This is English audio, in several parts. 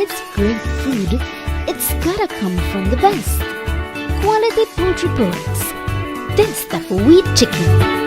it's great food, it's gotta come from the best. Quality poultry products. That's the wheat chicken.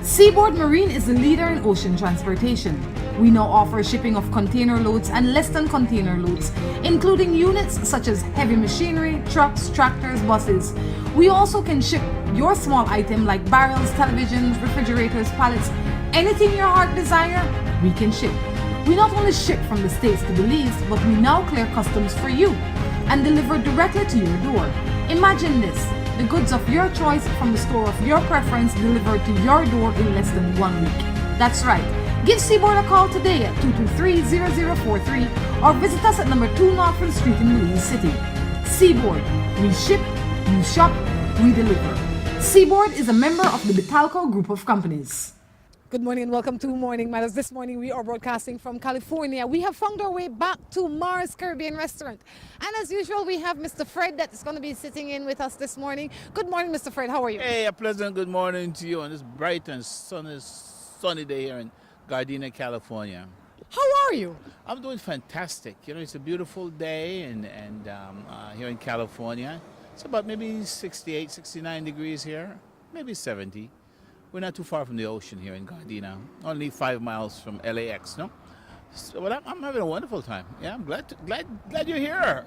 Seaboard Marine is the leader in ocean transportation. We now offer shipping of container loads and less than container loads, including units such as heavy machinery, trucks, tractors, buses. We also can ship your small item like barrels, televisions, refrigerators, pallets, anything your heart desire, we can ship. We not only ship from the States to Belize, but we now clear customs for you and deliver directly to your door. Imagine this. The goods of your choice from the store of your preference delivered to your door in less than 1 week. That's right. Give Seaboard a call today at 223-0043 or visit us at number 2 Northfield Street in Belize City. Seaboard. We ship, you shop, we deliver. Seaboard is a member of the Betalco Group of Companies. Good morning and welcome to Morning Matters. This morning we are broadcasting from California. We have found our way back to Mars Caribbean Restaurant. And as usual, we have Mr. Fred that is going to be sitting in with us this morning. Good morning, Mr. Fred. How are you? Hey, a pleasant good morning to you on this bright and sunny day here in Gardena, California. How are you? I'm doing fantastic. You know, it's a beautiful day and here in California. It's about maybe 68, 69 degrees here, maybe 70. We're not too far from the ocean here in Gardena, only 5 miles from LAX, no? So, well, I'm having a wonderful time. Yeah, I'm glad you're here.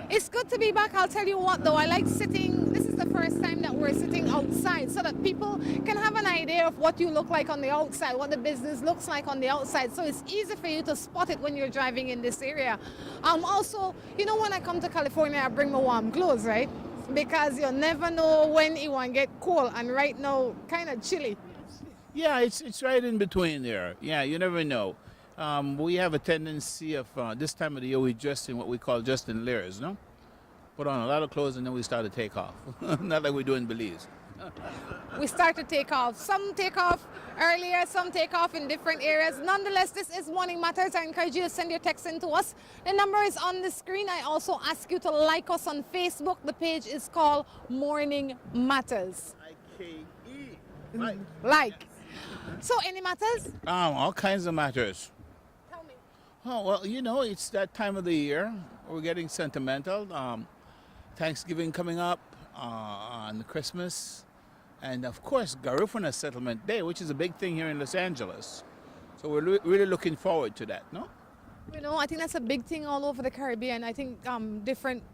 It's good to be back. I'll tell you what, though, I like sitting. This is the first time that we're sitting outside so that people can have an idea of what you look like on the outside, what the business looks like on the outside. So it's easy for you to spot it when you're driving in this area. Also, you know, when I come to California, I bring my warm clothes, right? Because you never know when it won't get cold, and right now, kind of chilly. Yeah, it's right in between there. Yeah, you never know. We have a tendency of this time of the year we dress in what we call just in layers, no? Put on a lot of clothes and then we start to take off. Not like we do in Belize. We start to take off. Some take off earlier, some take off in different areas. Nonetheless, this is Morning Matters. I encourage you to send your text in to us. The number is on the screen. I also ask you to like us on Facebook. The page is called Morning Matters. Like. Like. So, any matters? All kinds of matters. Tell me. Oh, well, you know, it's that time of the year. We're getting sentimental. Thanksgiving coming up, on Christmas. And of course, Garifuna Settlement Day, which is a big thing here in Los Angeles. So we're really looking forward to that, no? You know, I think that's a big thing all over the Caribbean. I think different,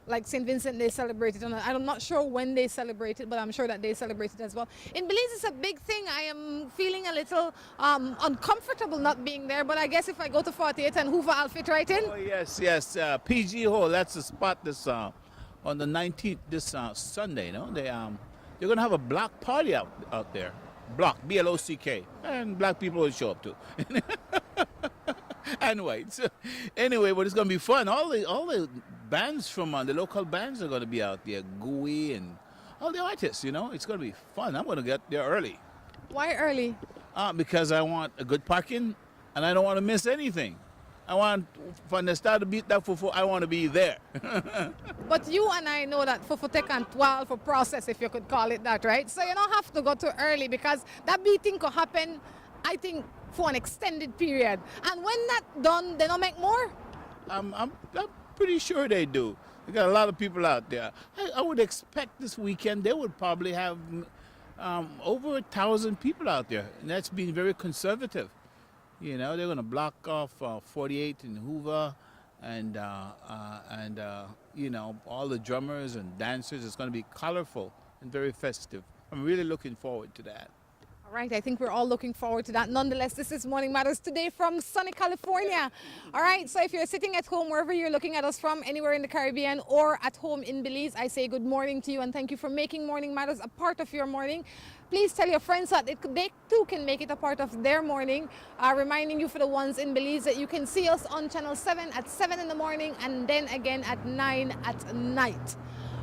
like St. Vincent, they celebrate it. And I'm not sure when they celebrate it, but I'm sure that they celebrate it as well. In Belize, it's a big thing. I am feeling a little uncomfortable not being there, but I guess if I go to 48 and Hoover, I'll fit right in. Oh, yes. PG Hall, that's the spot this on the 19th, this Sunday, no? They're going to have a block party out there. Block, B-L-O-C-K. And black people will show up too. And whites. Anyway, but it's going to be fun. All the bands from the local bands are going to be out there. Gooey and all the artists, you know. It's going to be fun. I'm going to get there early. Why early? Because I want a good parking and I don't want to miss anything. I want, from the start to beat that fufu, I want to be there. But you and I know that fufu take and 12 for process, if you could call it that, right? So you don't have to go too early because that beating could happen, I think, for an extended period. And when that's done, they don't make more? I'm pretty sure they do. They got a lot of people out there. I would expect this weekend they would probably have over 1,000 people out there. And that's being very conservative. You know, they're going to block off 48 in Hoover and you know, all the drummers and dancers. It's going to be colorful and very festive. I'm really looking forward to that. All right, I think we're all looking forward to that. Nonetheless, this is Morning Matters today from sunny California. All right, so if you're sitting at home, wherever you're looking at us from, anywhere in the Caribbean or at home in Belize, I say good morning to you and thank you for making Morning Matters a part of your morning. Please tell your friends that they too can make it a part of their morning. Reminding you for the ones in Belize that you can see us on Channel 7 at 7 in the morning and then again at 9 at night.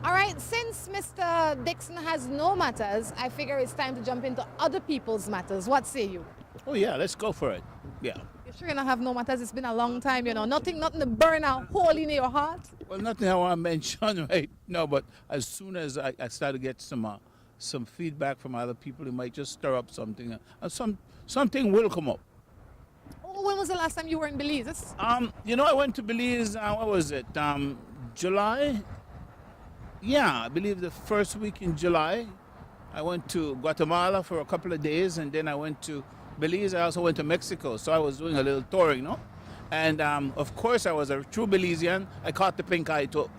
All right, since Mr. Dixon has no matters, I figure it's time to jump into other people's matters. What say you? Oh yeah, let's go for it. Yeah. You're sure you don't have no matters? It's been a long time, you know. Nothing to burn a hole in your heart. Well, nothing I want to mention right now, but as soon as I start to get some feedback from other people, it might just stir up something. Something will come up. Oh, when was the last time you were in Belize? You know, I went to Belize. What was it? July. Yeah, I believe the first week in July. I went to Guatemala for a couple of days, and then I went to Belize. I also went to Mexico, so I was doing a little touring, you know. And of course, I was a true Belizean. I caught the pink eye too.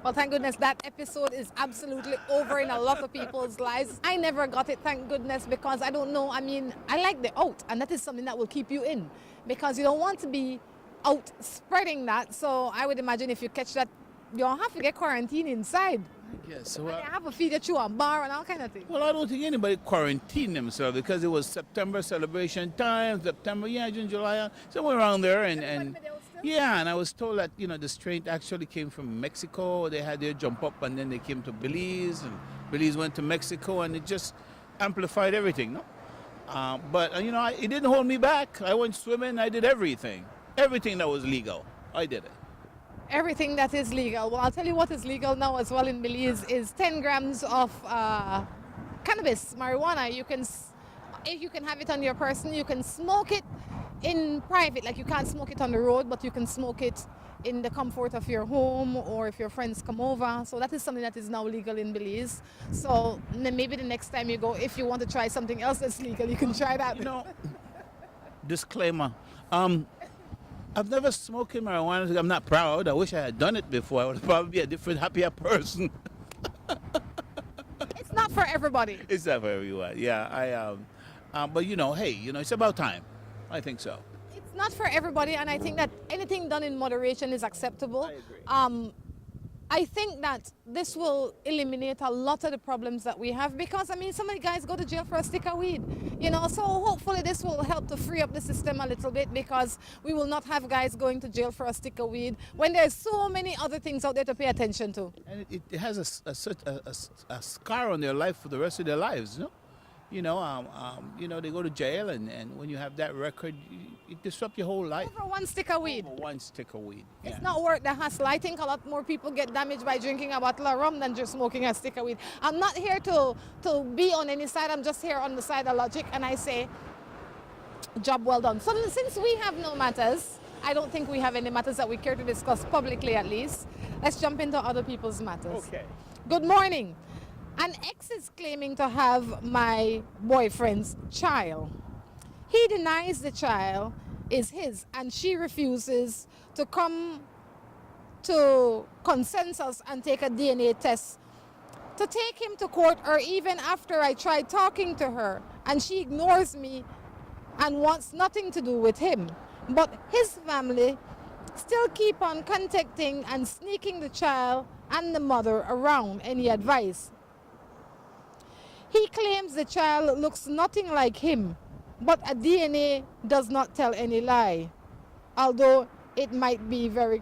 Well, thank goodness that episode is absolutely over in a lot of people's lives. I never got it, thank goodness, because I don't know. I mean, I like the out, and that is something that will keep you in, because you don't want to be out spreading that. So I would imagine if you catch that, you don't have to get quarantined inside. Yes. So I have a feed at you on bar and all kind of things. Well, I don't think anybody quarantined themselves because it was September celebration time, June, July, somewhere around there. And yeah, and I was told that, you know, the strain actually came from Mexico. They had their jump up and then they came to Belize, and Belize went to Mexico, and it just amplified everything, no? But, you know, it didn't hold me back. I went swimming. I did everything. Everything that was legal. I did it. Everything that is legal. Well, I'll tell you what is legal now as well in Belize is 10 grams of cannabis, marijuana. If you can have it on your person, you can smoke it in private. Like, you can't smoke it on the road, but you can smoke it in the comfort of your home or if your friends come over. So that is something that is now legal in Belize. So maybe the next time you go, if you want to try something else that's legal, you can try that. You know, disclaimer. I've never smoked marijuana. I'm not proud. I wish I had done it before. I would probably be a different, happier person. It's not for everybody. It's not for everyone. Yeah, but you know, hey, you know, it's about time. I think so. It's not for everybody, and I think that anything done in moderation is acceptable. I agree. I think that this will eliminate a lot of the problems that we have, because, I mean, so many guys go to jail for a stick of weed, you know, so hopefully this will help to free up the system a little bit, because we will not have guys going to jail for a stick of weed when there's so many other things out there to pay attention to. And it has a scar on their life for the rest of their lives, you know? You know, they go to jail, and when you have that record, it disrupts your whole life. Over one stick of weed. Over one stick of weed. Yeah. It's not worth the hassle. I think a lot more people get damaged by drinking a bottle of rum than just smoking a stick of weed. I'm not here to be on any side. I'm just here on the side of logic, and I say, job well done. So since we have no matters, I don't think we have any matters that we care to discuss publicly, at least. Let's jump into other people's matters. Okay. Good morning. An ex is claiming to have my boyfriend's child. He denies the child is his, and she refuses to come to consensus and take a DNA test to take him to court, or even after I tried talking to her, and she ignores me and wants nothing to do with him. But his family still keep on contacting and sneaking the child and the mother around. Any advice? He claims the child looks nothing like him, but a DNA does not tell any lie, although it might be very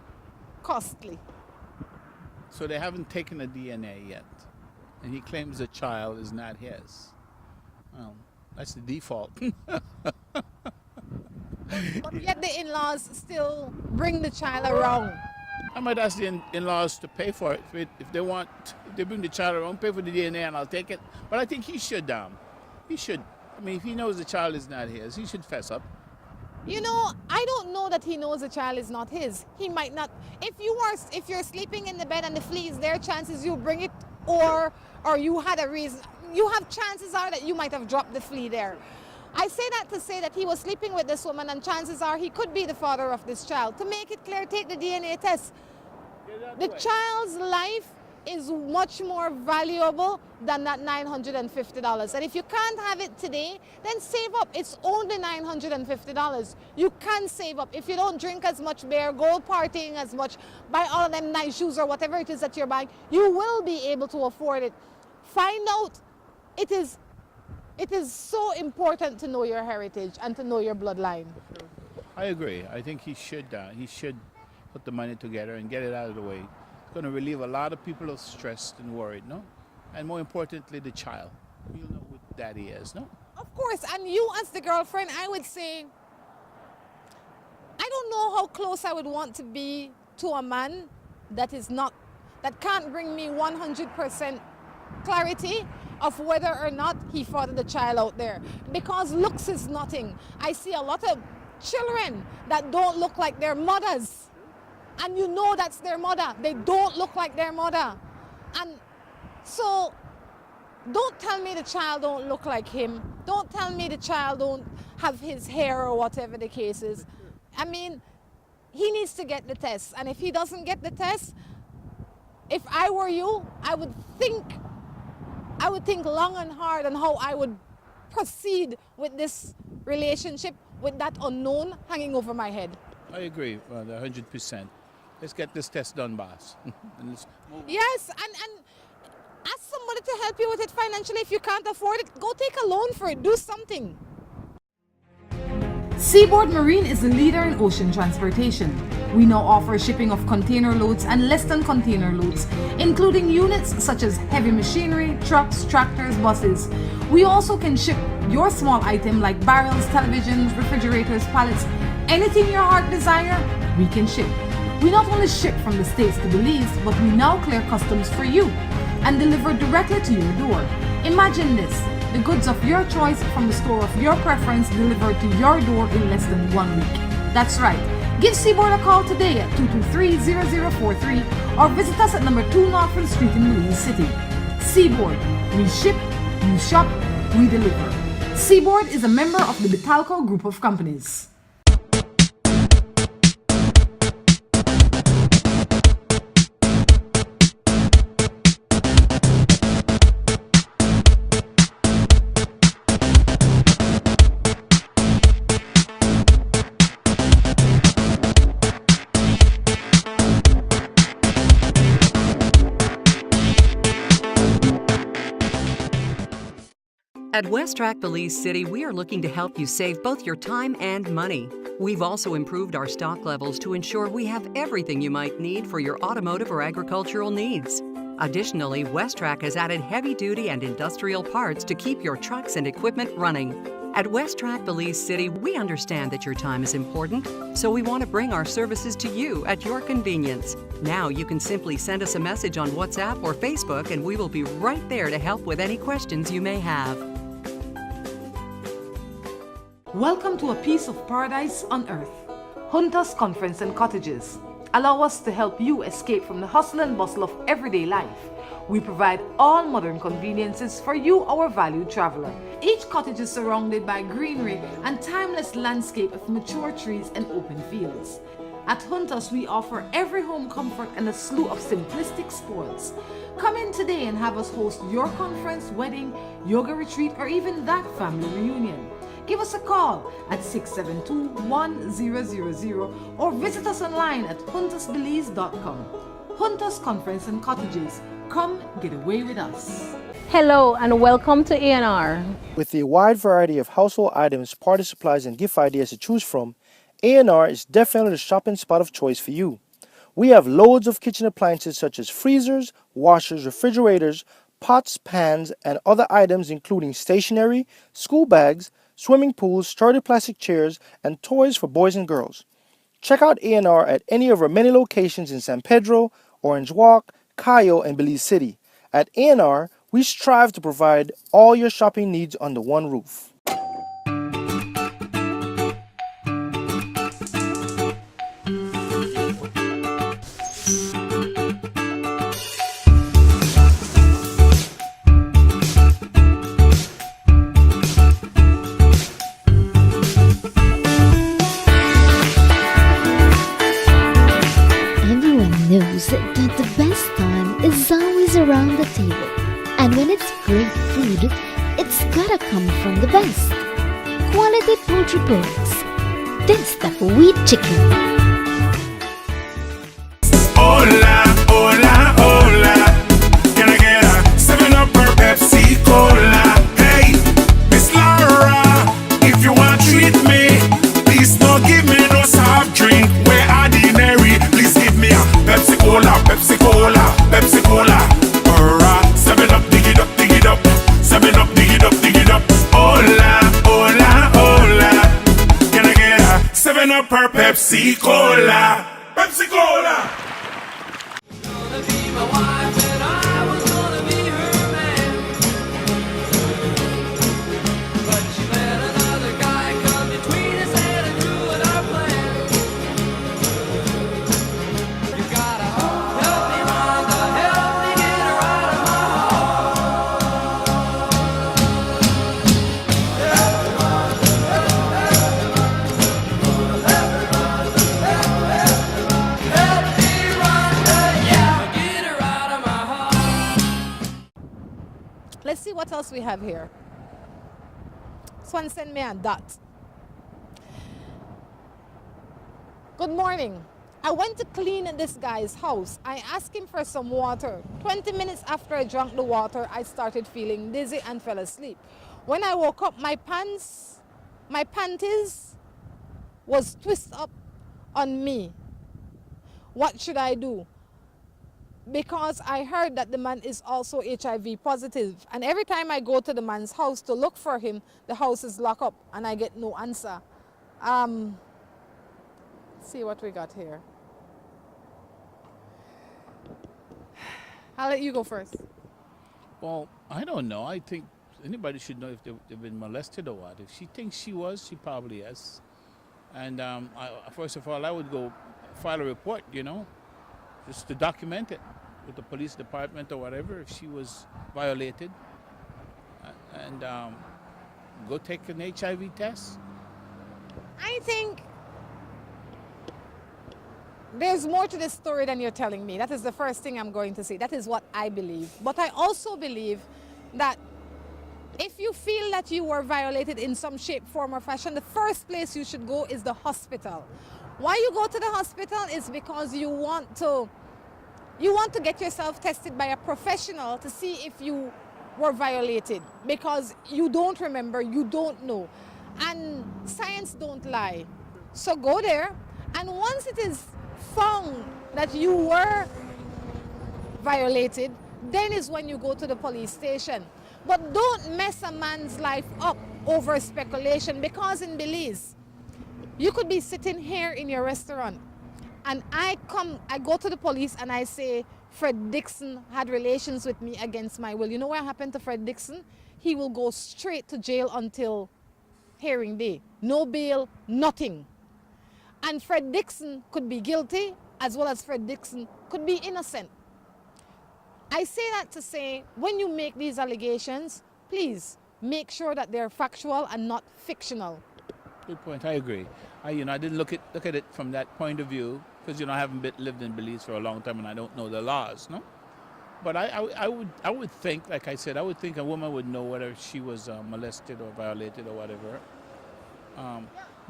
costly. So they haven't taken a DNA yet, and he claims the child is not his. Well, that's the default. But yet the in-laws still bring the child around. I might ask the in-laws to pay for it. If they want, if they bring the child around, pay for the DNA and I'll take it. But I think he should, I mean, if he knows the child is not his, he should fess up. You know, I don't know that he knows the child is not his. He might not. If you're sleeping in the bed and the flea is there, chances you bring it, or you had a reason. You have chances are that you might have dropped the flea there. I say that to say that he was sleeping with this woman, and chances are he could be the father of this child. To make it clear, take the DNA test. The child's life is much more valuable than that $950. And if you can't have it today, then save up. It's only $950. You can save up. If you don't drink as much beer, go partying as much, buy all of them nice shoes or whatever it is that you're buying, you will be able to afford it. Find out. It is so important to know your heritage and to know your bloodline. I agree. I think he should put the money together and get it out of the way. It's going to relieve a lot of people of stressed and worried, no? And more importantly, the child. You'll know what daddy is, no? Of course, and you as the girlfriend, I would say, I don't know how close I would want to be to a man that can't bring me 100% clarity of whether or not he fathered the child out there. Because looks is nothing. I see a lot of children that don't look like their mothers. And you know that's their mother. They don't look like their mother. And so don't tell me the child don't look like him. Don't tell me the child don't have his hair or whatever the case is. I mean, he needs to get the test. And if he doesn't get the test, if I were you, I would think long and hard on how I would proceed with this relationship with that unknown hanging over my head. I agree, 100%. Let's get this test done, boss. Yes, and ask somebody to help you with it financially. If you can't afford it, go take a loan for it. Do something. Seaboard Marine is a leader in ocean transportation. We now offer shipping of container loads and less than container loads, including units such as heavy machinery, trucks, tractors, buses. We also can ship your small item like barrels, televisions, refrigerators, pallets, anything your heart desire, we can ship. We not only ship from the States to Belize, but we now clear customs for you and deliver directly to your door. Imagine this. The goods of your choice from the store of your preference delivered to your door in less than 1 week. That's right. Give Seaboard a call today at 223-0043 or visit us at number 2 Northfield Street in Belize City. Seaboard. We ship, you shop, we deliver. Seaboard is a member of the Betalco Group of Companies. At West Track Belize City, we are looking to help you save both your time and money. We've also improved our stock levels to ensure we have everything you might need for your automotive or agricultural needs. Additionally, West Track has added heavy-duty and industrial parts to keep your trucks and equipment running. At West Track Belize City, we understand that your time is important, so we want to bring our services to you at your convenience. Now you can simply send us a message on WhatsApp or Facebook and we will be right there to help with any questions you may have. Welcome to a piece of paradise on earth. Hunters Conference and Cottages. Allow us to help you escape from the hustle and bustle of everyday life. We provide all modern conveniences for you, our valued traveler. Each cottage is surrounded by greenery and timeless landscape of mature trees and open fields. At Hunters, we offer every home comfort and a slew of simplistic sports. Come in today and have us host your conference, wedding, yoga retreat, or even that family reunion. Give us a call at 672-1000 or visit us online at huntersbelize.com. Hunters Conference and Cottages. Come get away with us. Hello and welcome to A&R. With a wide variety of household items, party supplies, and gift ideas to choose from, A&R is definitely the shopping spot of choice for you. We have loads of kitchen appliances such as freezers, washers, refrigerators, pots, pans, and other items including stationery, school bags, swimming pools, sturdy plastic chairs, and toys for boys and girls. Check out A&R at any of our many locations in San Pedro, Orange Walk, Cayo, and Belize City. At A&R, we strive to provide all your shopping needs under one roof. Everyone knows that the best time is always around the table. And when it's great food, it's gotta come from the best. Quality poultry products. Taste of wheat chicken. Hola, hola, hola. Can I get a 7-Up or Pepsi Cola? Hey, Miss Laura, if you want to treat me, please don't give me no soft drink. We're ordinary. Please give me a Pepsi Cola, Pepsi Cola, Pepsi Cola. Or a 7-Up, dig it up, dig it up. 7-Up, dig it up, dig it up. Hola, hola, hola. Can I get a 7-Up or Pepsi Cola? Pepsi Cola. Let's see what else we have here. This one sent me a dot. Good morning. I went to clean this guy's house. I asked him for some water. 20 minutes after I drank the water, I started feeling dizzy and fell asleep. When I woke up, my panties was twisted up on me. What should I do? Because I heard that the man is also HIV positive. And every time I go to the man's house to look for him, the house is locked up and I get no answer. Let's see what we got here. I'll let you go first. Well, I don't know. I think anybody should know if they've been molested or what. If she thinks she was, she probably is. And first of all, I would go file a report, just to document it with the police department or whatever if she was violated, and go take an HIV test. I think there's more to this story than you're telling me. That is the first thing I'm going to say. That is what I believe. But I also believe that if you feel that you were violated in some shape, form, or fashion, the first place you should go is the hospital. Why you go to the hospital is because you want to get yourself tested by a professional to see if you were violated, because you don't remember, you don't know. And science don't lie. So go there, and once it is found that you were violated, then is when you go to the police station. But don't mess a man's life up over speculation, because in Belize, you could be sitting here in your restaurant and I go to the police and I say, Fred Dixon had relations with me against my will. You know what happened to Fred Dixon? He will go straight to jail until hearing day. No bail, nothing. And Fred Dixon could be guilty, as well as Fred Dixon could be innocent. I say that to say, when you make these allegations, please make sure that they're factual and not fictional. Good point. I agree. I didn't look at it from that point of view, because I haven't lived in Belize for a long time and I don't know the laws, no. But I would think, like I said, I would think a woman would know whether she was molested or violated or whatever.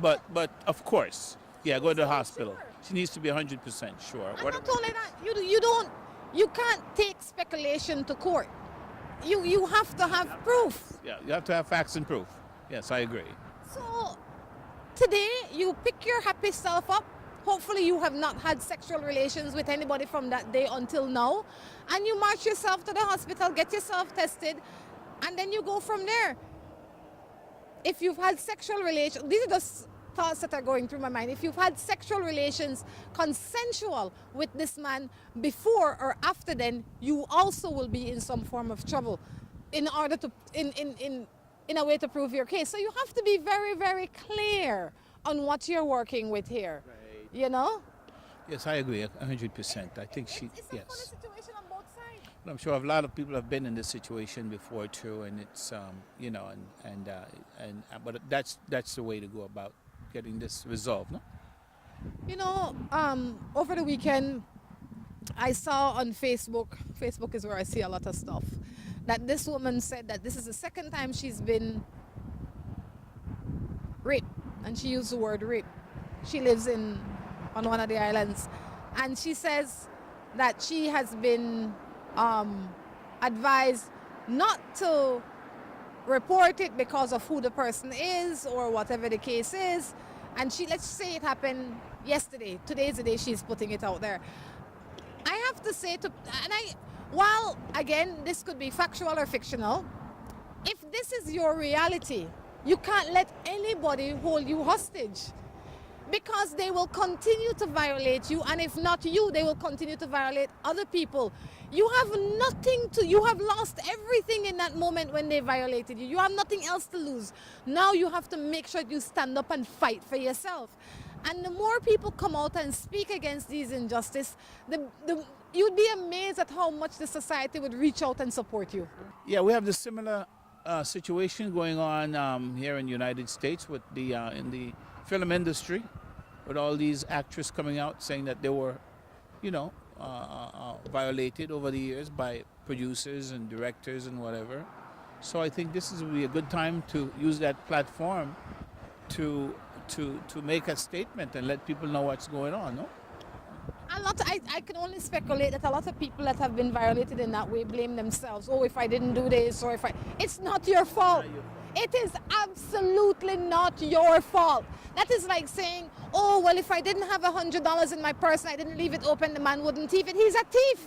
But of course, go to the hospital. Sure. She needs to be 100% sure. And not only that, you can't take speculation to court. You have to have proof. Yeah, you have to have facts and proof. Yes, I agree. So today you pick your happy self up. Hopefully you have not had sexual relations with anybody from that day until now. And you march yourself to the hospital, get yourself tested, and then you go from there. If you've had sexual relations, these are just thoughts that are going through my mind. If you've had sexual relations consensual with this man before or after, then you also will be in some form of trouble in order to, in a way to prove your case. So you have to be very, very clear on what you're working with here. Right. Yes, I agree 100%. I think it's a funny situation on both sides. But I'm sure a lot of people have been in this situation before too, and it's but that's the way to go about getting this resolved, no? Over the weekend, I saw on Facebook is where I see a lot of stuff, that this woman said that this is the second time she's been raped, and she used the word rape. She lives on one of the islands, and she says that she has been advised not to report it because of who the person is or whatever the case is. And let's say it happened yesterday. Today is the day she's putting it out there. I have to say while again this could be factual or fictional, if this is your reality, you can't let anybody hold you hostage, because they will continue to violate you, and if not you, they will continue to violate other people. You have you have lost everything in that moment when they violated you. You have nothing else to lose. Now you have to make sure you stand up and fight for yourself. And the more people come out and speak against these injustices, you'd be amazed at how much the society would reach out and support you. Yeah, we have this similar situation going on here in the United States with in the film industry, with all these actresses coming out saying that they were, violated over the years by producers and directors and whatever. So I think this would be a good time to use that platform to make a statement and let people know what's going on. No? I can only speculate that a lot of people that have been violated in that way blame themselves. Oh, if I didn't do this, or it's not your fault. It is absolutely not your fault. That is like saying, oh, well, if I didn't have $100 in my purse and I didn't leave it open, the man wouldn't thief it. He's a thief.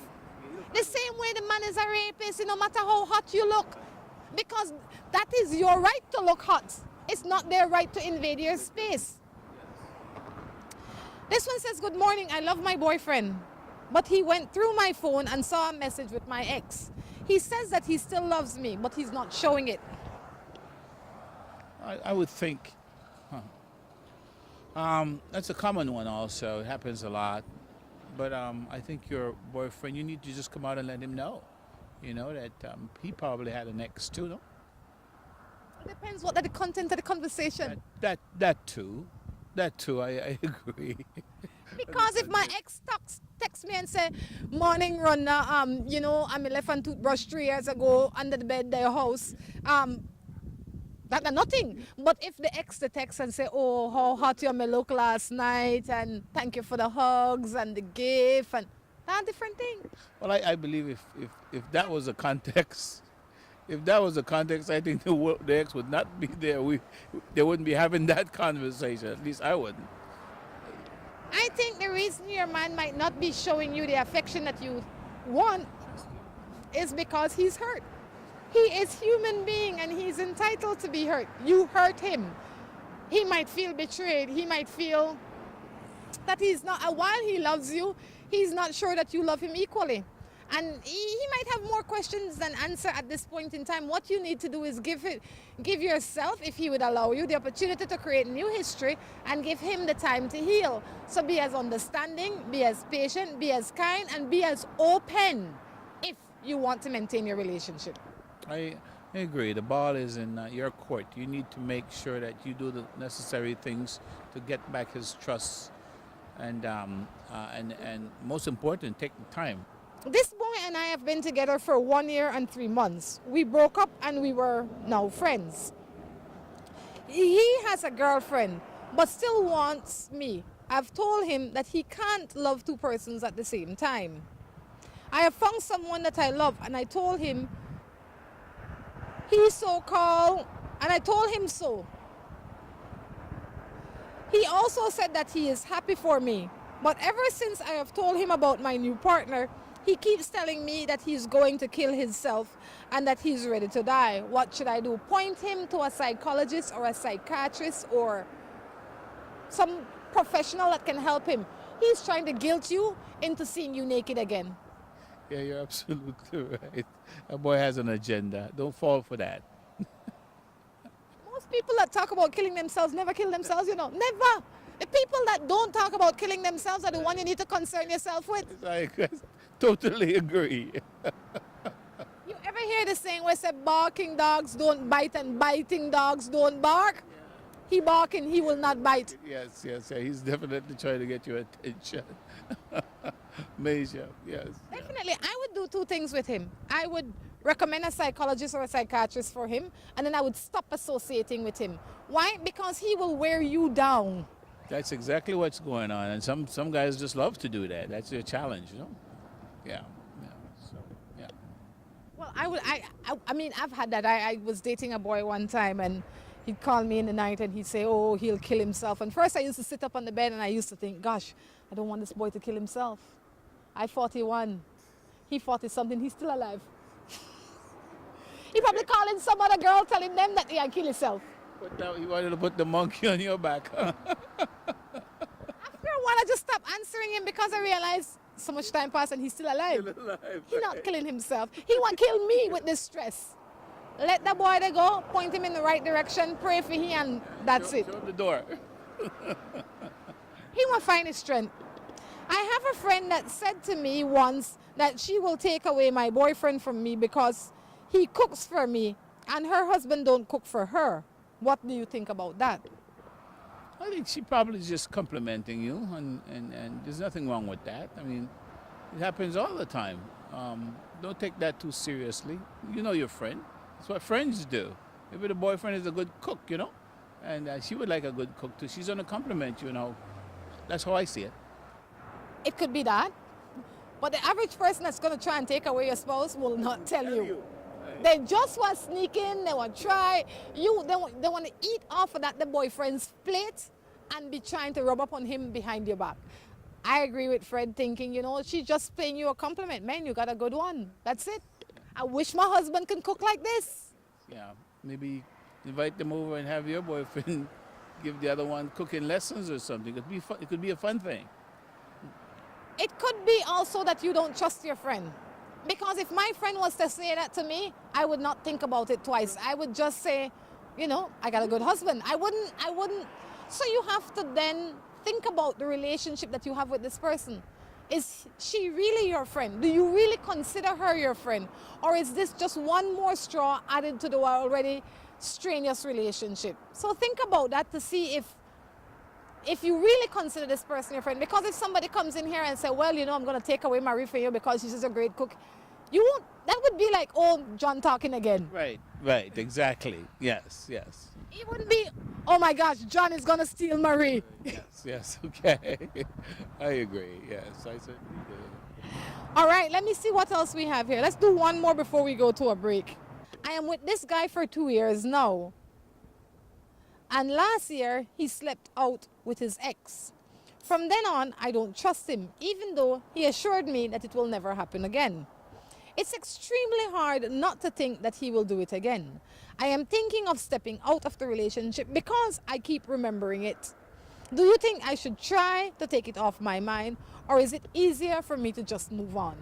The same way the man is a rapist, no matter how hot you look. Because that is your right to look hot. It's not their right to invade your space. This one says, good morning, I love my boyfriend, but he went through my phone and saw a message with my ex. He says that he still loves me, but he's not showing it. I would think, that's a common one also. It happens a lot. But I think your boyfriend, you need to just come out and let him know, that he probably had an ex too, no? It depends what the content of the conversation. That too, I agree. Because if my ex texts me and say, morning, Rhonda, I left a toothbrush 3 years ago under the bed at your house, that's nothing. But if the ex texts and say, oh, how hot you look last night, and thank you for the hugs and the gift, and that's a different thing. Well, I believe if that was a context, I think the ex would not be there. They wouldn't be having that conversation. At least I wouldn't. I think the reason your man might not be showing you the affection that you want is because he's hurt. He is human being and he's entitled to be hurt. You hurt him. He might feel betrayed. He might feel that he's not, while he loves you, he's not sure that you love him equally. And he might have more questions than answer at this point in time. What you need to do is give yourself, if he would allow you, the opportunity to create new history and give him the time to heal. So be as understanding, be as patient, be as kind, and be as open if you want to maintain your relationship. I agree. The ball is in your court. You need to make sure that you do the necessary things to get back his trust, and most important, take the time. This boy and I have been together for 1 year and 3 months. We broke up and we were now friends. He has a girlfriend, but still wants me. I've told him that he can't love 2 persons at the same time. I have found someone that I love, and I told him he's so-called, and I told him so. He also said that he is happy for me, but ever since I have told him about my new partner, he keeps telling me that he's going to kill himself and that he's ready to die. What should I do? Point him to a psychologist or a psychiatrist or some professional that can help him. He's trying to guilt you into seeing you naked again. Yeah, you're absolutely right. A boy has an agenda. Don't fall for that. Most people that talk about killing themselves never kill themselves, Never. The people that don't talk about killing themselves are the one you need to concern yourself with. I totally agree. You ever hear the saying where say barking dogs don't bite and biting dogs don't bark? Yeah. He barking, he will not bite. Yes. He's definitely trying to get your attention. Major, yes. Yeah. Definitely, I would do two things with him. I would recommend a psychologist or a psychiatrist for him, and then I would stop associating with him. Why? Because he will wear you down. That's exactly what's going on, and some guys just love to do that. That's their challenge, you know. Yeah, yeah. So, yeah. Well, I mean, I've had that. I was dating a boy one time, and he'd call me in the night, and he'd say, "Oh, he'll kill himself." And first, I used to sit up on the bed, and I used to think, "Gosh, I don't want this boy to kill himself." I'm 41. He 40-something. He's still alive. He probably calling some other girl, telling them that he had killed himself. He wanted to put the monkey on your back. After a while, I just stopped answering him because I realized so much time passed and he's still alive. He's not killing himself. He want to kill me with this stress. Let the boy there go, point him in the right direction, pray for him, and that's it. Show him the door. He want to find his strength. I have a friend that said to me once that she will take away my boyfriend from me because he cooks for me and her husband don't cook for her. What do you think about that? I think she probably is just complimenting you, and there's nothing wrong with that. I mean, it happens all the time. Don't take that too seriously. You know your friend. That's what friends do. Maybe the boyfriend is a good cook, you know, and she would like a good cook too. She's going to compliment you, you know. That's how I see it. It could be that. But the average person that's going to try and take away your spouse will not tell you. They just want to sneak in, they want to try. They want to eat off of that the boyfriend's plate and be trying to rub up on him behind your back. I agree with Fred thinking, you know, she's just paying you a compliment. Man, you got a good one. That's it. I wish my husband can cook like this. Yeah, maybe invite them over and have your boyfriend give the other one cooking lessons or something. It could be fun. It could be a fun thing. It could be also that you don't trust your friend. Because if my friend was to say that to me, I would not think about it twice. I would just say, you know, I got a good husband. I wouldn't. So you have to then think about the relationship that you have with this person. Is she really your friend? Do you really consider her your friend? Or is this just one more straw added to the already strenuous relationship? So think about that to see if you really consider this person your friend. Because if somebody comes in here and say, well, you know, I'm going to take away Marie for you because she's just a great cook, you won't. That would be like old John talking again. Right, exactly. Yes. It wouldn't be, oh my gosh, John is going to steal Marie. Yes, okay. I agree, yes, I certainly do. All right, let me see what else we have here. Let's do one more before we go to a break. I am with this guy for 2 years now. And last year, he slept out with his ex. From then on, I don't trust him, even though he assured me that it will never happen again. It's extremely hard not to think that he will do it again. I am thinking of stepping out of the relationship because I keep remembering it. Do you think I should try to take it off my mind, or is it easier for me to just move on?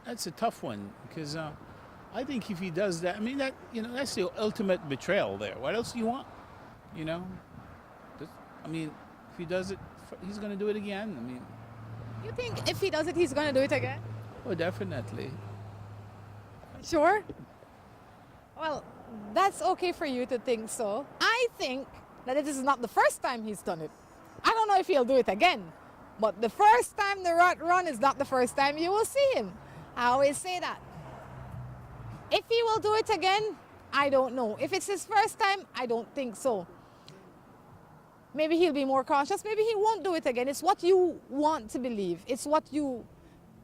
That's a tough one, because I think if he does that, I mean, that, you know, that's the ultimate betrayal there. What else do you want? You know? I mean, if he does it, he's going to do it again. I mean, You think if he does it, he's going to do it again? oh, definitely. Sure? Well, that's okay for you to think so. I think that this is not the first time he's done it. I don't know if he'll do it again, but the first time the rat run is not the first time you will see him. I always say that. If he will do it again, I don't know. If it's his first time, I don't think so. Maybe he'll be more cautious. Maybe he won't do it again. It's what you want to believe. It's what you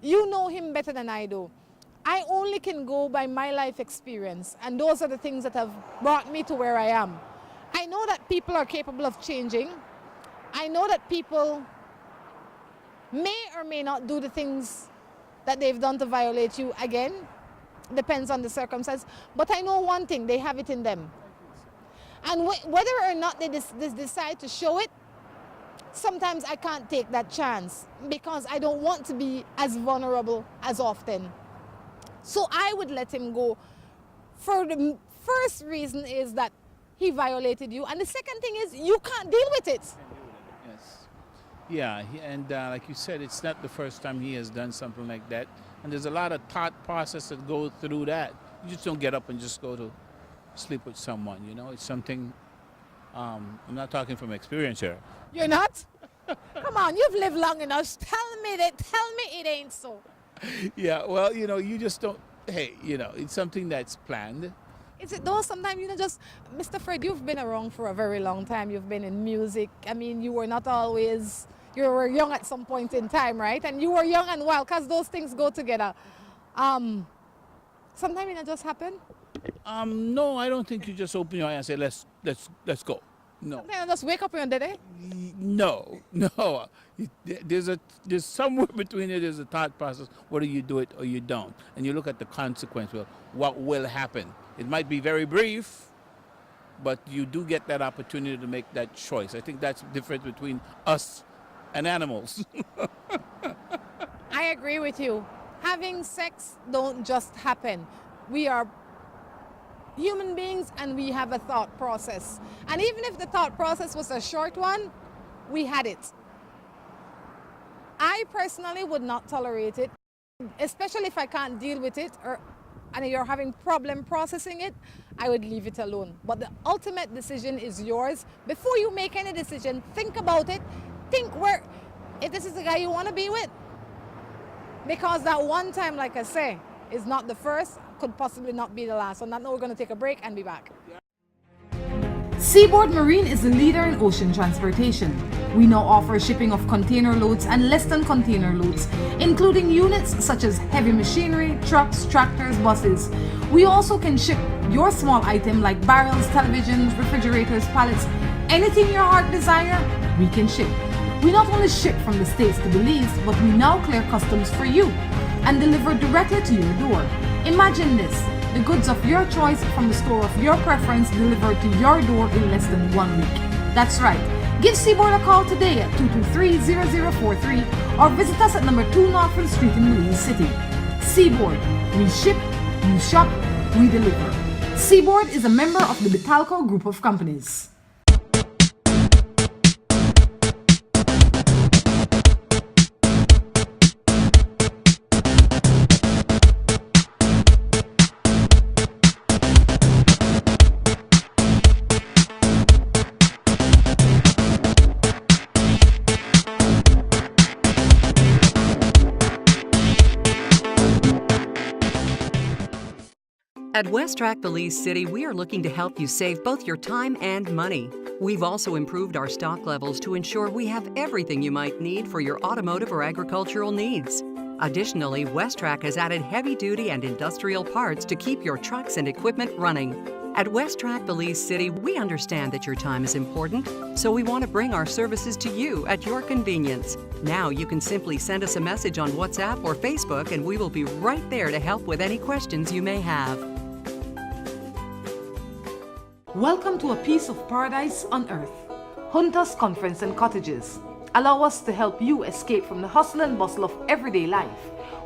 know him better than I do. I only can go by my life experience, and those are the things that have brought me to where I am. I know that people are capable of changing. I know that people may or may not do the things that they've done to violate you again. Depends on the circumstance. But I know one thing, they have it in them. And whether or not they decide to show it, sometimes I can't take that chance because I don't want to be as vulnerable as often. So I would let him go. For the first reason is that he violated you. And the second thing is you can't deal with it. Yes. Yeah, and like you said, it's not the first time he has done something like that. And there's a lot of thought process that goes through that. You just don't get up and just go to sleep with someone, you know. It's something, I'm not talking from experience here. You're not? Come on, you've lived long enough. Tell me it ain't so. Yeah, well, you just don't. Hey, it's something that's planned. Is it though? Sometimes, just, Mr. Fred, you've been around for a very long time. You've been in music. I mean, you were not always, you were young at some point in time, right? And you were young and wild, because those things go together. Sometimes it just happen. No, I don't think you just open your eye and say, let's go. No. Sometimes just wake up and did it. No. There's somewhere between it. There's a thought process. Whether you do it or you don't, and you look at the consequence. Well, what will happen? It might be very brief, but you do get that opportunity to make that choice. I think that's the difference between us and animals. I agree with you. Having sex don't just happen. We are human beings and we have a thought process. And even if the thought process was a short one, we had it. I personally would not tolerate it, especially if I can't deal with it and you're having problem processing it, I would leave it alone. But the ultimate decision is yours. Before you make any decision, think about it. Think if this is the guy you want to be with. Because that one time, like I say, is not the first, could possibly not be the last. So now we're going to take a break and be back. Seaboard Marine is the leader in ocean transportation. We now offer shipping of container loads and less than container loads, including units such as heavy machinery, trucks, tractors, buses. We also can ship your small item like barrels, televisions, refrigerators, pallets, anything your heart desire, we can ship. We not only ship from the States to Belize, but we now clear customs for you and deliver directly to your door. Imagine this, the goods of your choice from the store of your preference delivered to your door in less than 1 week. That's right. Give Seaboard a call today at 223-0043 or visit us at number 2 Norfolk Street in Belize City. Seaboard, we ship, you shop, we deliver. Seaboard is a member of the Betalco Group of Companies. At West Track Belize City, we are looking to help you save both your time and money. We've also improved our stock levels to ensure we have everything you might need for your automotive or agricultural needs. Additionally, West Track has added heavy-duty and industrial parts to keep your trucks and equipment running. At West Track Belize City, we understand that your time is important, so we want to bring our services to you at your convenience. Now you can simply send us a message on WhatsApp or Facebook and we will be right there to help with any questions you may have. Welcome to a piece of paradise on earth. Hunters Conference and Cottages. Allow us to help you escape from the hustle and bustle of everyday life.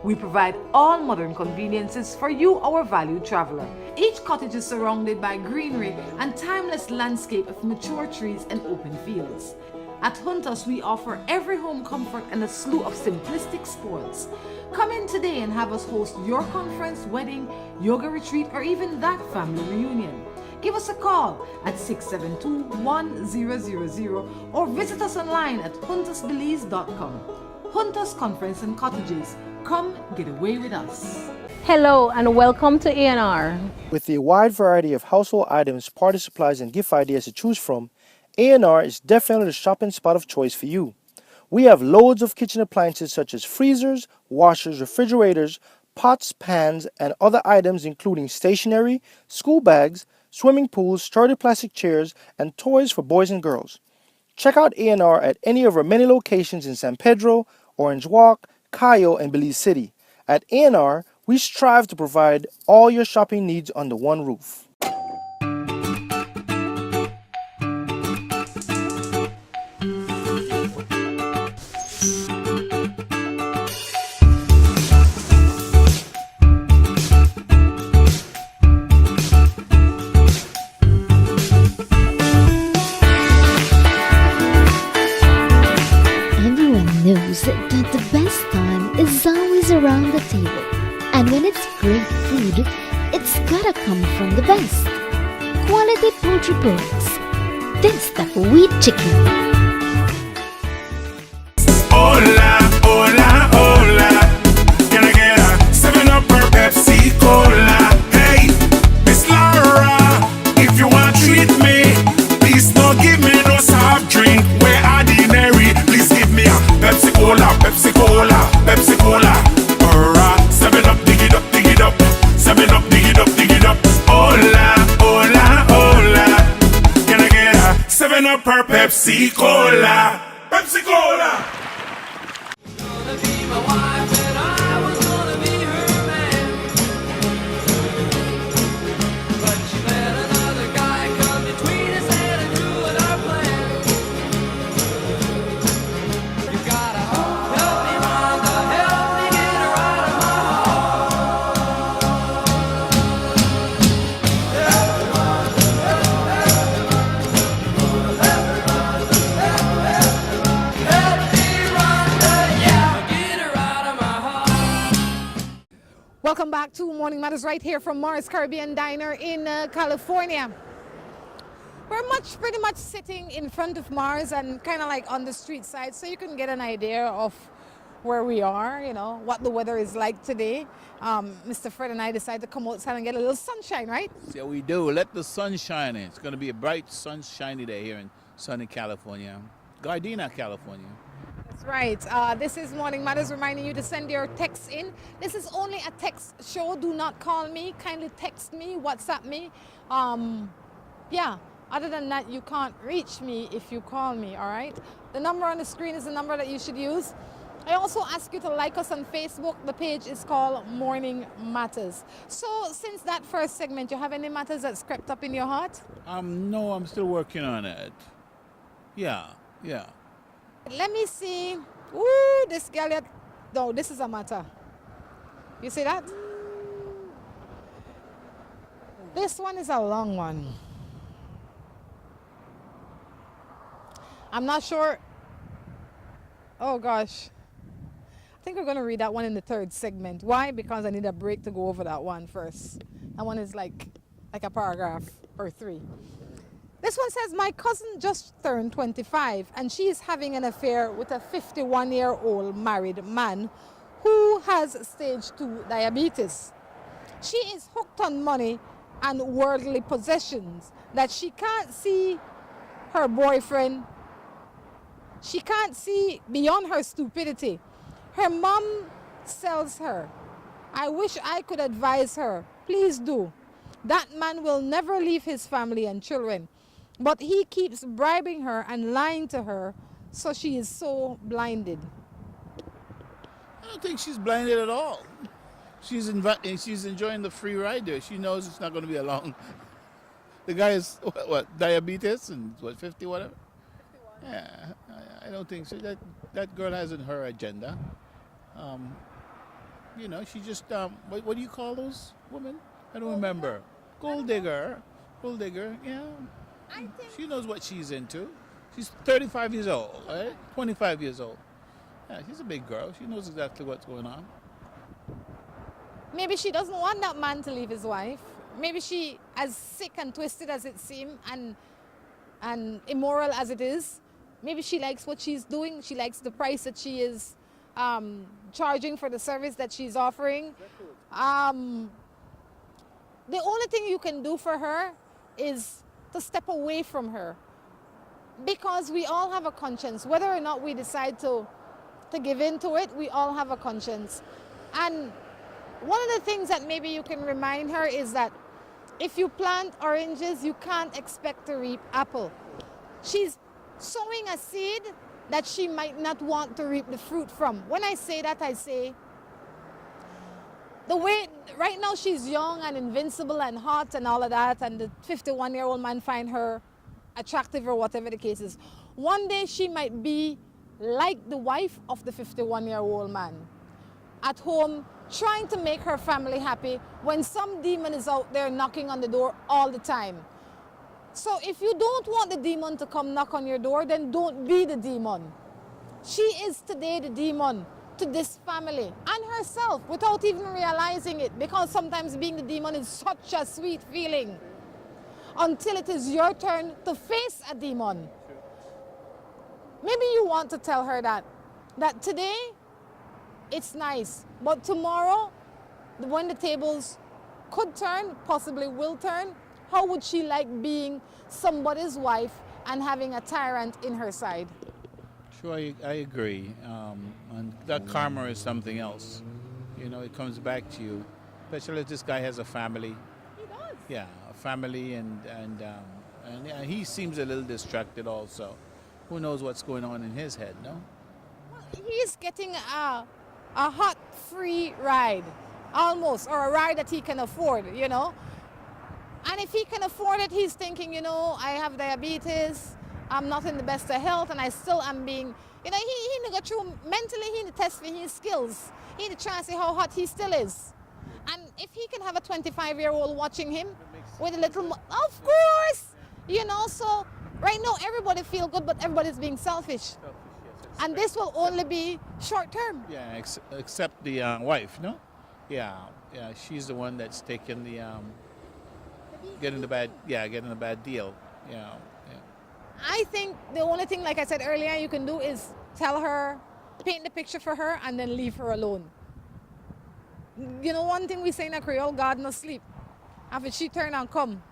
We provide all modern conveniences for you, our valued traveler. Each cottage is surrounded by greenery and timeless landscape of mature trees and open fields. At Hunters, we offer every home comfort and a slew of simplistic sports. Come in today and have us host your conference, wedding, yoga retreat, or even that family reunion. Give us a call at 672-1000 or visit us online at huntersbelize.com. Hunters Conference and Cottages. Come get away with us. Hello and welcome to A&R. With a wide variety of household items, party supplies, and gift ideas to choose from, A&R is definitely the shopping spot of choice for you. We have loads of kitchen appliances such as freezers, washers, refrigerators, pots, pans, and other items including stationery, school bags, swimming pools, sturdy plastic chairs, and toys for boys and girls. Check out A&R at any of our many locations in San Pedro, Orange Walk, Cayo, and Belize City. At A&R, we strive to provide all your shopping needs under one roof. Knows that the best time is always around the table. And when it's great food, it's gotta come from the best. Quality poultry products. This the wheat chicken. Pepsi Cola. Pepsi Cola. Welcome back to Morning Matters right here from Mars Caribbean Diner in California. We're pretty much sitting in front of Mars and kind of like on the street side, so you can get an idea of where we are, you know, what the weather is like today. Mr. Fred and I decided to come outside and get a little sunshine, right? Yeah, we do. Let the sun shine in. It's going to be a bright, sunshiny day here in sunny California. Gardena, California. That's right. This is Morning Matters reminding you to send your texts in. This is only a text show. Do not call me. Kindly text me, WhatsApp me. Yeah, other than that, you can't reach me if you call me, all right? The number on the screen is the number that you should use. I also ask you to like us on Facebook. The page is called Morning Matters. So since that first segment, you have any matters that's crept up in your heart? No, I'm still working on it. Yeah. Let me see. Ooh, this girl. No, this is a matter. You see that? This one is a long one. I'm not sure. Oh gosh. I think we're going to read that one in the third segment. Why? Because I need a break to go over that one first. That one is like a paragraph or 3. This one says, my cousin just turned 25 and she is having an affair with a 51-year-old married man who has stage 2 diabetes. She is hooked on money and worldly possessions that she can't see her boyfriend. She can't see beyond her stupidity. Her mom sells her. I wish I could advise her. Please do. That man will never leave his family and children. But he keeps bribing her and lying to her, so she is so blinded. I don't think she's blinded at all. She's enjoying the free ride there. She knows it's not going to be a long. The guy is what diabetes and 50 whatever. 51. Yeah, I don't think so. That girl hasn't her agenda. You know, she just what do you call those women? I don't remember. Gold digger. Yeah. I think She knows what she's into. She's 35 years old, right? 25 years old. Yeah, she's a big girl. She knows exactly what's going on. maybe she doesn't want that man to leave his wife. Maybe she, as sick and twisted as it seems and immoral as it is, maybe she likes what she's doing. She likes the price that she is charging for the service that she's offering. The only thing you can do for her is to step away from her, because we all have a conscience. Whether or not we decide to give in to it, we all have a conscience. And one of the things that maybe you can remind her is that if you plant oranges, you can't expect to reap apple. She's sowing a seed that she might not want to reap the fruit from. When I say that, I say, the way right now she's young and invincible and hot and all of that, and the 51-year-old man find her attractive or whatever the case is. One day she might be like the wife of the 51-year-old man, at home trying to make her family happy when some demon is out there knocking on the door all the time. So if you don't want the demon to come knock on your door, then don't be the demon. She is today the demon to this family and herself without even realizing it, because sometimes being the demon is such a sweet feeling until it is your turn to face a demon. Maybe you want to tell her that today it's nice, but tomorrow when the tables could turn, possibly will turn, how would she like being somebody's wife and having a tyrant in her side? Sure, I agree. And that karma is something else. You know, it comes back to you. Especially if this guy has a family. He does. Yeah, a family and And yeah, he seems a little distracted also. Who knows what's going on in his head, no? He's getting a hot free ride, almost, or a ride that he can afford, you know. And if he can afford it, he's thinking, you know, I have diabetes, I'm not in the best of health, and I still am being, you know, he need to go through mentally, he need to test for his skills. He need to try and see how hot he still is. And if he can have a 25-year-old watching him with a little, of course, you know, so right now everybody feel good, but everybody's being selfish. And this will only be short term. Yeah, except the wife, no? Yeah, she's the one that's taking the getting the bad deal. Yeah. I think the only thing, like I said earlier, you can do is tell her, paint the picture for her, and then leave her alone. You know, one thing we say in a Creole, God no sleep. After she turn and come,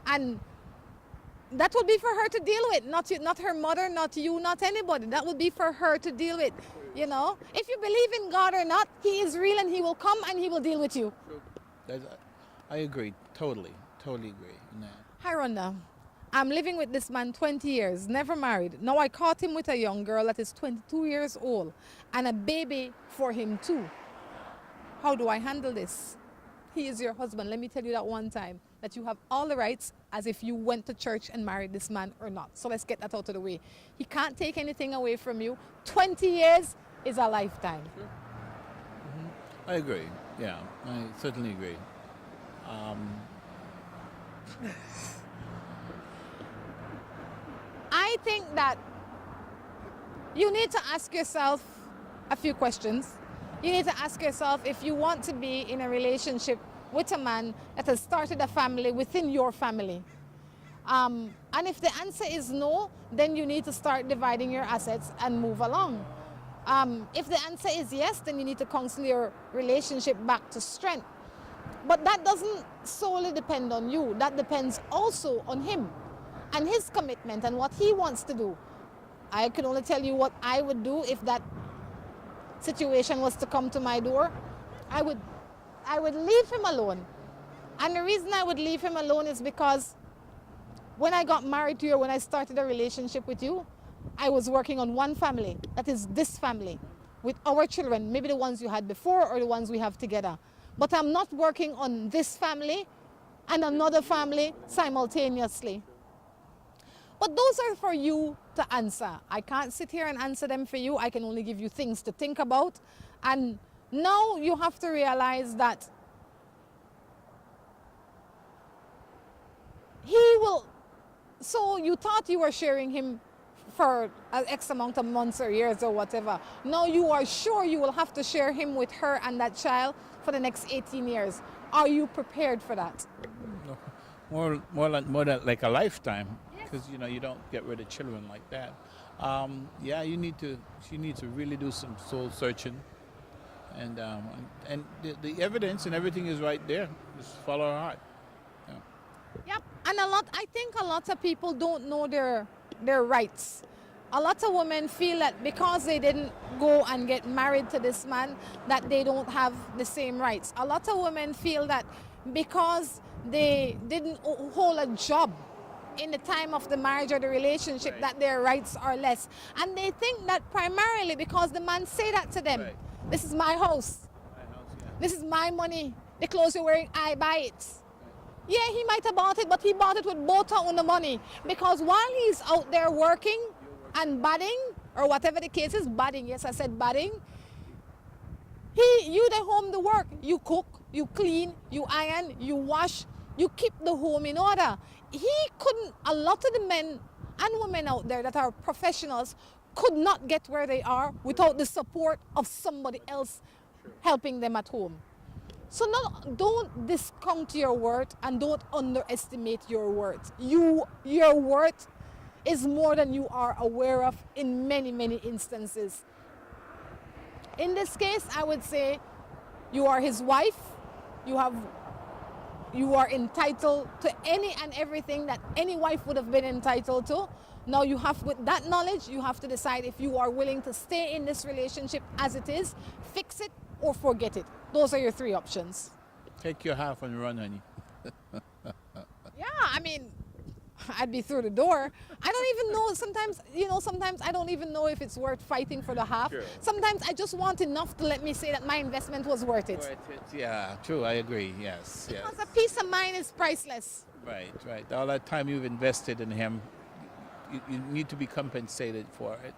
and that would be for her to deal with, not her mother, not you, not anybody. That would be for her to deal with, you know. If you believe in God or not, He is real and He will come and He will deal with you. I agree, totally agree. No. Hi, Rhonda. I'm living with this man 20 years, never married. Now I caught him with a young girl that is 22 years old and a baby for him too. How do I handle this? He is your husband. Let me tell you that one time, that you have all the rights as if you went to church and married this man or not. So let's get that out of the way. He can't take anything away from you. 20 years is a lifetime. Sure. Mm-hmm. I agree. Yeah, I certainly agree. I think that you need to ask yourself a few questions. You need to ask yourself if you want to be in a relationship with a man that has started a family within your family. And if the answer is no, then you need to start dividing your assets and move along. If the answer is yes, then you need to counsel your relationship back to strength. But that doesn't solely depend on you. That depends also on him and his commitment and what he wants to do. I can only tell you what I would do if that situation was to come to my door. I would leave him alone. And the reason I would leave him alone is because when I got married to you, when I started a relationship with you, I was working on one family, that is this family, with our children, maybe the ones you had before or the ones we have together. But I'm not working on this family and another family simultaneously. But those are for you to answer. I can't sit here and answer them for you. I can only give you things to think about. And now you have to realize that he will, so you thought you were sharing him for an X amount of months or years or whatever. Now you are sure you will have to share him with her and that child for the next 18 years. Are you prepared for that? More like a lifetime, because you know you don't get rid of children like that. Yeah, she needs to really do some soul searching, and the evidence and everything is right there. Just follow her heart. Yeah. Yep, and I think a lot of people don't know their rights. A lot of women feel that because they didn't go and get married to this man, that they don't have the same rights. A lot of women feel that because they didn't hold a job in the time of the marriage or the relationship, Right. that their rights are less. And they think that primarily because the man say that to them. Right. This is my house. This is my money. The clothes you're wearing, I buy it. Yeah, he might have bought it, but he bought it with both on the money. Because while he's out there working and budding, or whatever the case is, budding, yes, I said budding, you the home the work. You cook, you clean, you iron, you wash, you keep the home in order. A lot of the men and women out there that are professionals could not get where they are without the support of somebody else helping them at home. So don't discount your worth and don't underestimate your worth. Your worth is more than you are aware of in many, many instances. In this case, I would say you are his wife. You are entitled to any and everything that any wife would have been entitled to. Now with that knowledge, you have to decide if you are willing to stay in this relationship as it is, fix it, or forget it. Those are your three options. Take your half and run, honey. Yeah, I mean, I'd be through the door. I don't even know, sometimes I don't even know if it's worth fighting for the half. Sure. Sometimes I just want enough to let me say that my investment was worth it. Yeah, true. I agree. Yes, yes. Because a peace of mind is priceless. Right, right. All that time you've invested in him, you need to be compensated for it.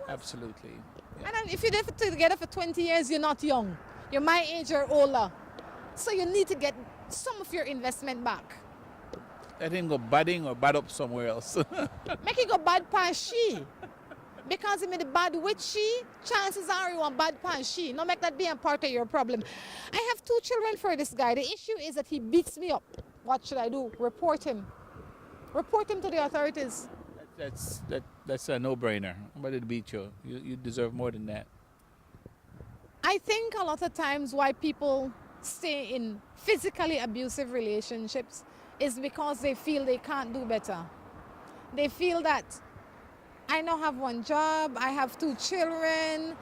Absolutely. Yeah. And then if you're together for 20 years, you're not young. You're my age or older. So you need to get some of your investment back. Let him go budding or bud up somewhere else. Make it go bad past she. Because he made it bad with she, chances are you want bad past she. No make that be a part of your problem. I have 2 children for this guy. The issue is that he beats me up. What should I do? Report him. Report him to the authorities. That's a no-brainer. Nobody to beat you. You deserve more than that. I think a lot of times why people stay in physically abusive relationships is because they feel they can't do better. They feel that I now have 1 job, I have 2 children,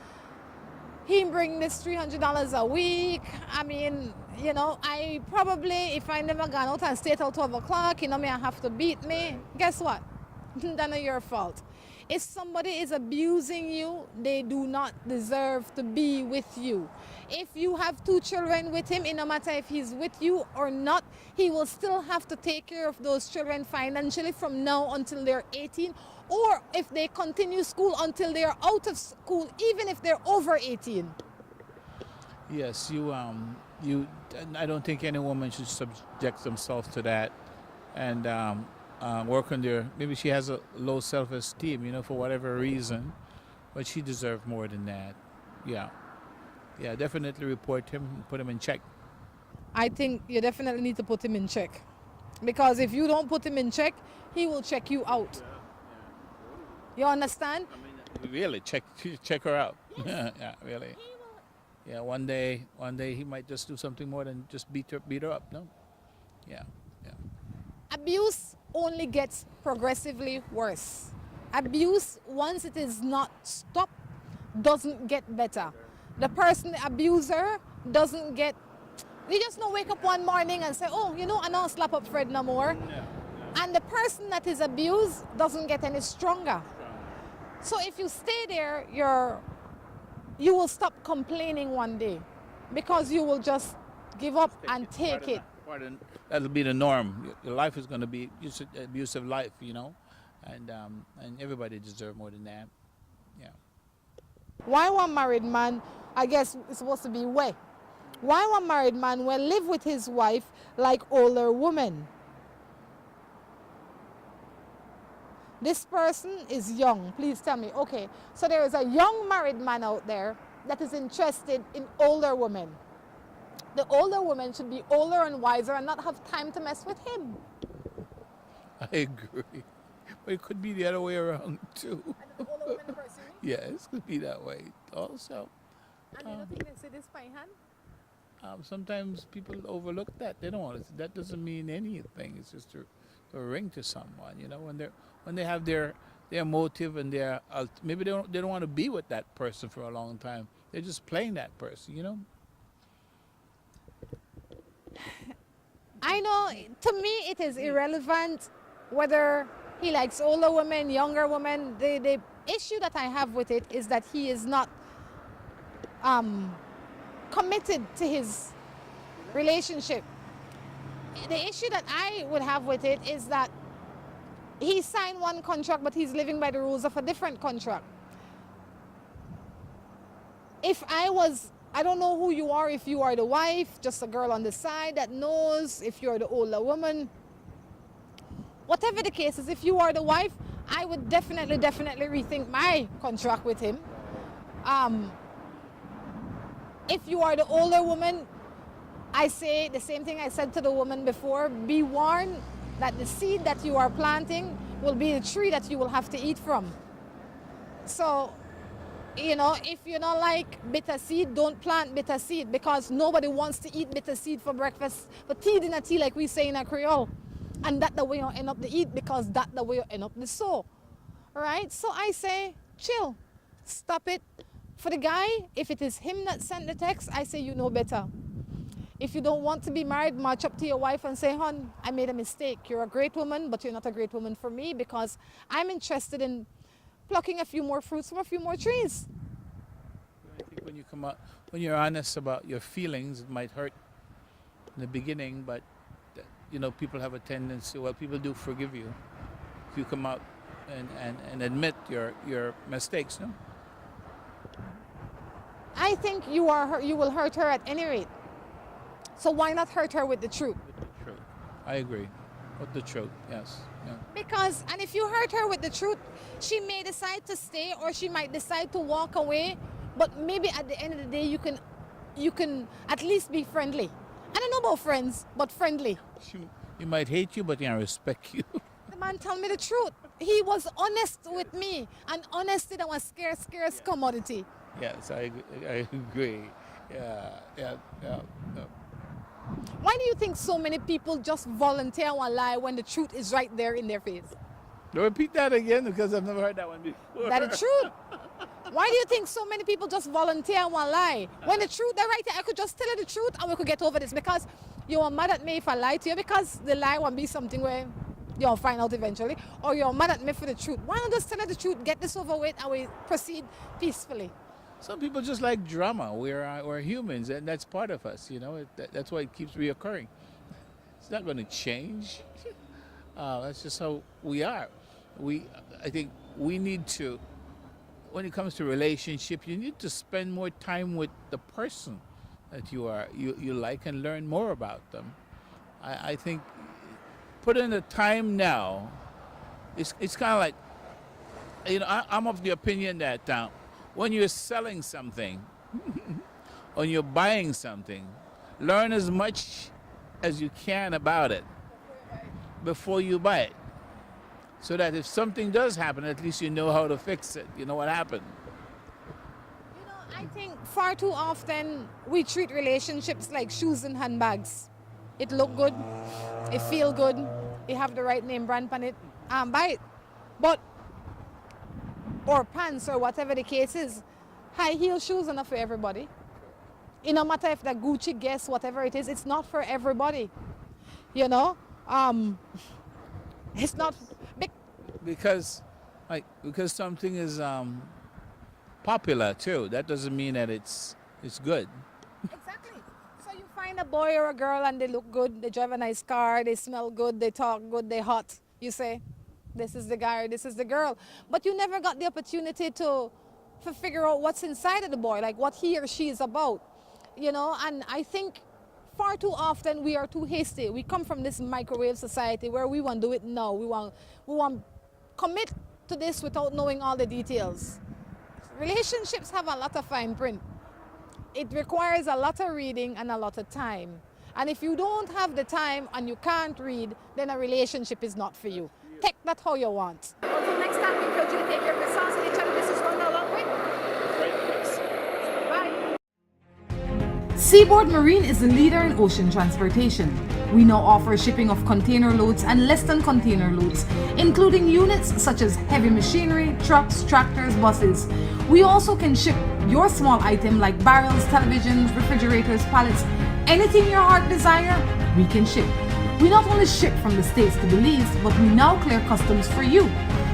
he bring this $300 a week. I mean, I probably, if I never gone out and stayed till 12 o'clock, may have to beat me. Guess what? That's not your fault. If somebody is abusing you, they do not deserve to be with you. If you have 2 children with him, no matter if he's with you or not, he will still have to take care of those children financially from now until they're 18, or if they continue school until they're out of school, even if they're over 18. Yes, I don't think any woman should subject themselves to that and work on maybe she has a low self-esteem, for whatever reason, but she deserves more than that. Yeah, definitely report him and put him in check. I think you definitely need to put him in check. Because if you don't put him in check, he will check you out. You understand? I mean, really, check her out. Yes. Yeah, really. Yeah, one day he might just do something more than just beat her up, no? Yeah. Abuse only gets progressively worse. Abuse, once it is not stopped, doesn't get better. The person, the abuser, doesn't get... They just don't wake up one morning and say, I don't slap up Fred no more. No. And the person that is abused doesn't get any stronger. So if you stay there, you will stop complaining one day because you will just give up and take it. That'll be the norm. Your life is going to be just an abusive life, and everybody deserves more than that. Yeah. Why one married man, I guess it's supposed to be way. Why one married man will live with his wife like older woman? This person is young. Please tell me. Okay, so there is a young married man out there that is interested in older women. The older woman should be older and wiser and not have time to mess with him. I agree. But it could be the other way around too. And the older woman person? Yes, it could be that way also. And you don't think they say this by hand? Sometimes people overlook that. They don't want to. That doesn't mean anything. It's just a ring to someone. When they have their motive and maybe they don't want to be with that person for a long time. They're just playing that person. I know, to me it is irrelevant whether he likes older women, younger women. The issue that I have with it is that he is not committed to his relationship. The issue that I would have with it is that he signed one contract but he's living by the rules of a different contract. If I don't know who you are, if you are the wife, just a girl on the side that knows, if you're the older woman. Whatever the case is, if you are the wife, I would definitely rethink my contract with him. If you are the older woman, I say the same thing I said to the woman before. Be warned that the seed that you are planting will be the tree that you will have to eat from. So, if you don't like bitter seed, don't plant bitter seed because nobody wants to eat bitter seed for breakfast. But tea dinner tea, like we say in a Creole. And that's the way you end up to eat because that's the way you end up to sow. Right? So I say, chill. Stop it. For the guy, if it is him that sent the text, I say you know better. If you don't want to be married, march up to your wife and say, hon, I made a mistake. You're a great woman, but you're not a great woman for me because I'm interested in plucking a few more fruits from a few more trees. I think when you come out, when you're honest about your feelings, it might hurt in the beginning, but people have a tendency, well, people do forgive you if you come out and admit your mistakes, no? I think you will hurt her at any rate. So why not hurt her with the truth? With the truth. I agree. With the truth, yes. Yeah. Because, and if you hurt her with the truth, she may decide to stay or she might decide to walk away, but maybe at the end of the day, you can at least be friendly. I don't know about friends, but friendly. He might hate you, but he respect you. The man told me the truth. He was honest with me, and honesty that was scarce commodity. Yes, I agree. Yeah. Why do you think so many people just volunteer one lie when the truth is right there in their face? Repeat that again because I've never heard that one before. That is truth. Why do you think so many people just volunteer one lie? When the truth, they're right there, I could just tell her the truth and we could get over this because you're mad at me if I lie to you because the lie won't be something where you'll find out eventually, or you're mad at me for the truth. Why not just tell her the truth, get this over with, and we proceed peacefully? Some people just like drama. We're humans, and that's part of us. That's why it keeps reoccurring. It's not going to change. That's just how we are. I think we need to, when it comes to relationship, you need to spend more time with the person that you like and learn more about them. I think put in the time now. It's kind of like, I'm of the opinion that when you're selling something, when you're buying something, learn as much as you can about it before you buy it. So that if something does happen, at least you know how to fix it. You know what happened. I think far too often we treat relationships like shoes and handbags. It look good, it feel good, you have the right name brand on it, buy it. But or pants or whatever the case is, high heel shoes are not for everybody. It no matter if the Gucci, Guess, whatever it is, it's not for everybody. It's not because something is popular too. That doesn't mean that it's good. Exactly. So you find a boy or a girl and they look good, they drive a nice car, they smell good, they talk good, they hot. You say, this is the guy or this is the girl. But you never got the opportunity to figure out what's inside of the boy, like what he or she is about. And I think far too often we are too hasty. We come from this microwave society where we want to do it now. We want commit to this without knowing all the details. Relationships have a lot of fine print. It requires a lot of reading and a lot of time. And if you don't have the time and you can't read, then a relationship is not for you. Take that how you want. Until next time, we encourage you to take care of yourselves and each other. This is Rhonda along with. Bye. Seaboard Marine is the leader in ocean transportation. We now offer shipping of container loads and less than container loads, including units such as heavy machinery, trucks, tractors, buses. We also can ship your small item like barrels, televisions, refrigerators, pallets, anything your heart desire, we can ship. We not only ship from the States to Belize, but we now clear customs for you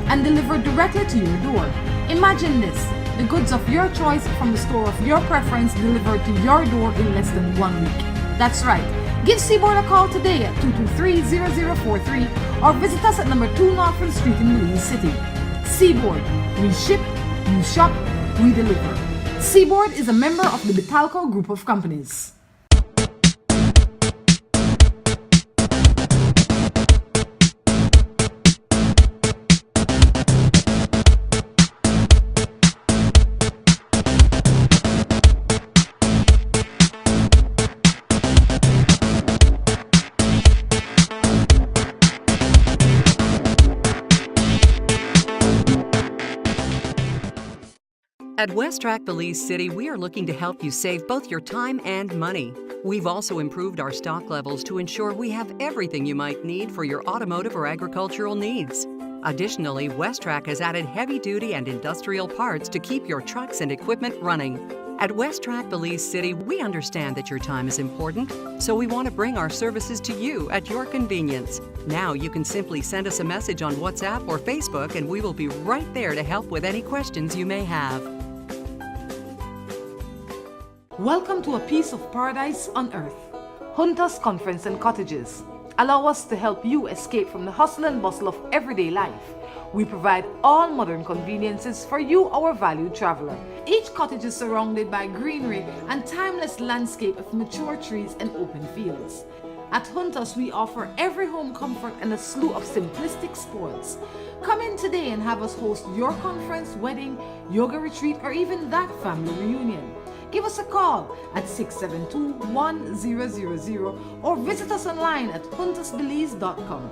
and deliver directly to your door. Imagine this, the goods of your choice from the store of your preference delivered to your door in less than 1 week. That's right. Give Seaboard a call today at 223-0043 or visit us at number 2 Norfolk Street in Belize City. Seaboard, we ship, you shop, we deliver. Seaboard is a member of the Betalco Group of Companies. At West Track Belize City, we are looking to help you save both your time and money. We've also improved our stock levels to ensure we have everything you might need for your automotive or agricultural needs. Additionally, West Track has added heavy-duty and industrial parts to keep your trucks and equipment running. At West Track Belize City, we understand that your time is important, so we want to bring our services to you at your convenience. Now you can simply send us a message on WhatsApp or Facebook and we will be right there to help with any questions you may have. Welcome to a piece of paradise on earth. Hunters Conference and Cottages. Allow us to help you escape from the hustle and bustle of everyday life. We provide all modern conveniences for you, our valued traveler. Each cottage is surrounded by greenery and timeless landscape of mature trees and open fields. At Hunters, we offer every home comfort and a slew of simplistic spoils. Come in today and have us host your conference, wedding, yoga retreat, or even that family reunion. Give us a call at 672-1000 or visit us online at huntersbelize.com.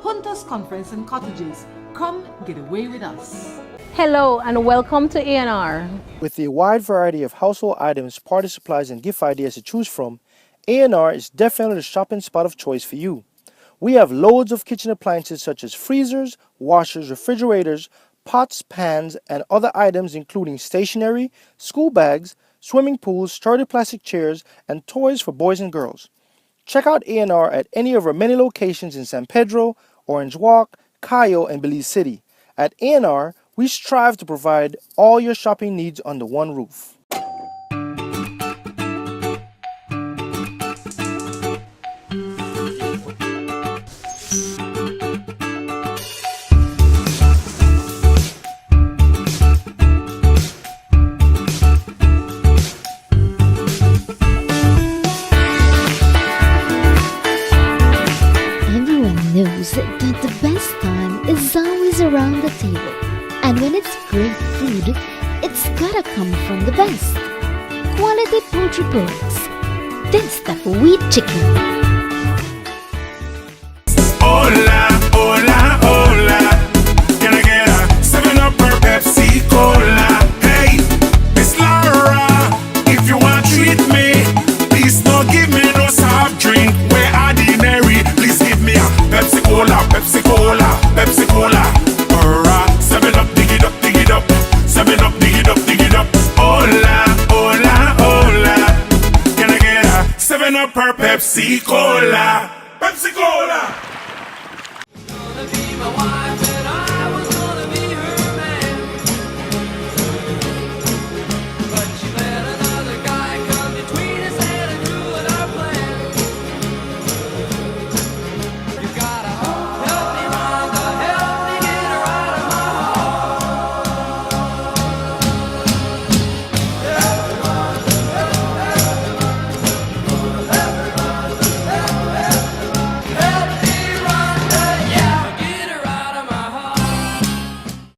Hunters Conference and Cottages. Come get away with us. Hello and welcome to A&R. With a wide variety of household items, party supplies, and gift ideas to choose from, A&R is definitely the shopping spot of choice for you. We have loads of kitchen appliances such as freezers, washers, refrigerators, pots, pans, and other items including stationery, school bags, swimming pools, sturdy plastic chairs, and toys for boys and girls. Check out A&R at any of our many locations in San Pedro, Orange Walk, Cayo, and Belize City. At A&R, we strive to provide all your shopping needs under one roof. Knows that the best time is always around the table. And when it's great food, it's gotta come from the best. Quality poultry products. This the wheat chicken. Hola, hola, hola. Can I get a 7-Up or Pepsi Cola? Hey, Miss Laura, if you want to treat me, please don't give me no soft drink. We're ordinary. Please give me a Pepsi Cola, Pepsi Cola, Pepsi Cola. 7-Up, dig it up, dig it up. 7-Up, dig it up, dig it up. Hola, hola, hola. Can I get a 7-Up or Pepsi Cola? Pepsi Cola.